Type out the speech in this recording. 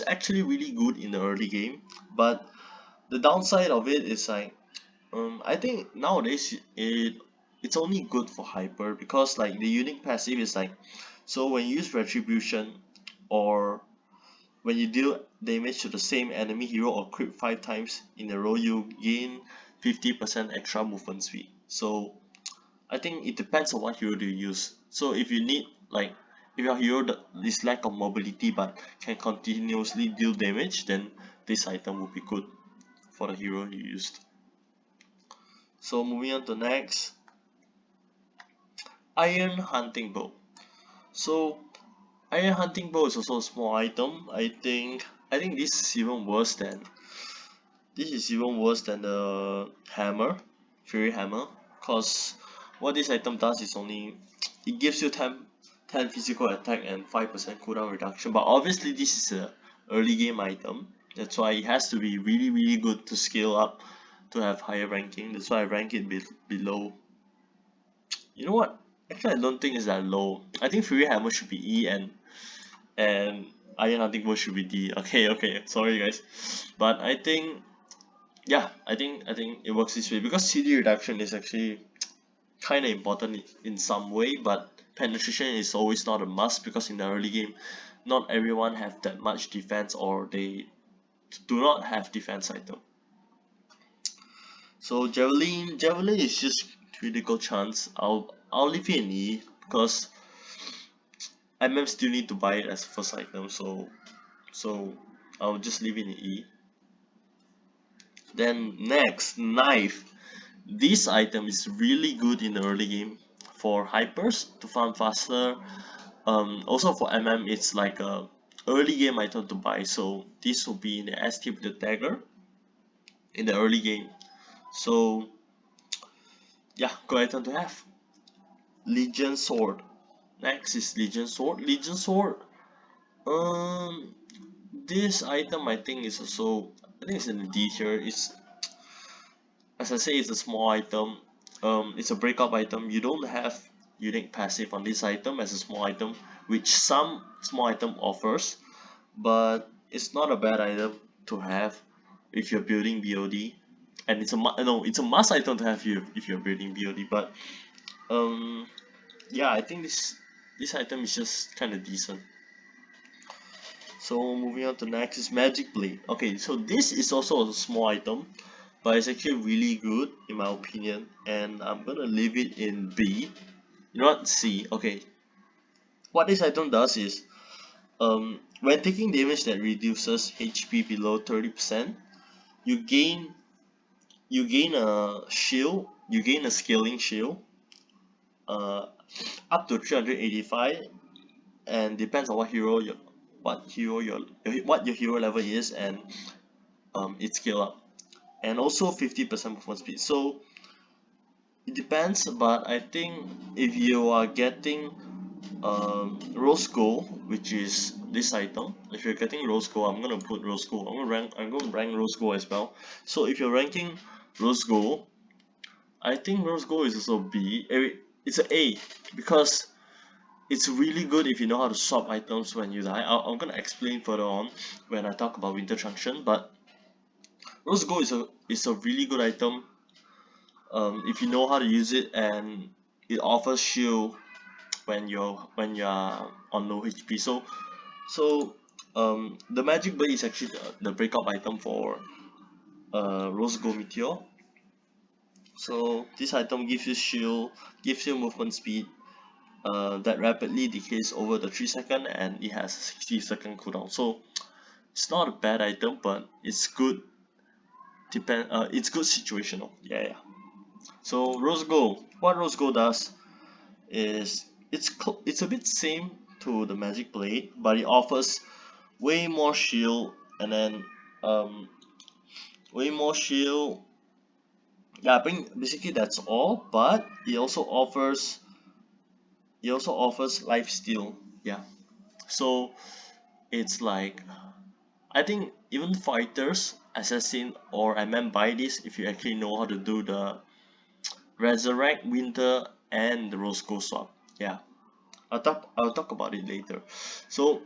actually really good in the early game, but the downside of it is like I think nowadays it's only good for hyper, because like the unique passive is like, so when you use retribution, or when you deal damage to the same enemy hero or creep 5 times in a row, you gain 50% extra movement speed. So I think it depends on what hero do you use. So if you need like, if your hero is lack of mobility but can continuously deal damage, then this item will be good for the hero you used. So moving on to next, Iron Hunting Bow. So Iron Hunting Bow is also a small item. I think this is even worse than the hammer, Fury Hammer, cause what this item does is only, it gives you 10 physical attack and 5% cooldown reduction. But obviously this is a early game item. That's why it has to be really good to scale up to have higher ranking. That's why I rank it below. You know what? Actually, I don't think it's that low. I think Fury Hammer should be E, and Iron Hunting Bow should be D. Okay, sorry guys, but I think, yeah, I think it works this way, because CD reduction is actually kind of important in some way, but penetration is always not a must, because in the early game, not everyone have that much defense, or they do not have defense item. So javelin is just critical chance. I'll leave it in E, because MM still need to buy it as first item, so I'll just leave it in E. Then next, knife. This item is really good in the early game for hypers to farm faster. Also for MM, it's like a early game item to buy. So this will be in the S tier with the dagger in the early game. So yeah, good item to have. Legion Sword. Next is Legion Sword. Legion Sword. Um, this item I think is also, I think it's in the D tier. It's, as I say, it's a small item. It's a breakup item. You don't have unique passive on this item as a small item, which some small item offers, but it's not a bad item to have if you're building BOD, and it's a must item to have you if you're building BOD. But um, yeah, I think this item is just kind of decent. So moving on to next is Magic Blade. Okay, so this is also a small item, but it's actually really good in my opinion, and I'm gonna leave it in B. You know what? C. Okay. What this item does is, when taking damage that reduces HP below 30%, you gain a shield. You gain a scaling shield, uh, up to 385, and depends on what your hero level is, and it scale up, and also 50% movement speed. So it depends, but I think if you are getting rose gold, which is this item, if you're getting rose gold, I'm gonna put rose gold. I'm gonna rank rose gold as well. So if you're ranking rose gold, I think rose gold is also B. It's an A, because it's really good if you know how to swap items when you die. I'm gonna explain further on when I talk about Winter Junction, but rose gold is a really good item if you know how to use it, and it offers shield when you're on low HP. So the magic blade is actually the breakup item for Rose Gold Meteor. So this item gives you shield, gives you movement speed that rapidly decays over the 3 second, and it has a 60-second cooldown. So it's not a bad item, but it's good. It's good situational. Yeah. So Rose Gold, what Rose Gold does is it's a bit same to the Magic Blade, but it offers way more shield, and then way more shield. Yeah, I think basically that's all. But it also offers life steal. Yeah, so it's like, I think even fighters, assassin or MM buy this if you actually know how to do the resurrect, winter, and the rose gold swap. Yeah, I'll talk about it later. So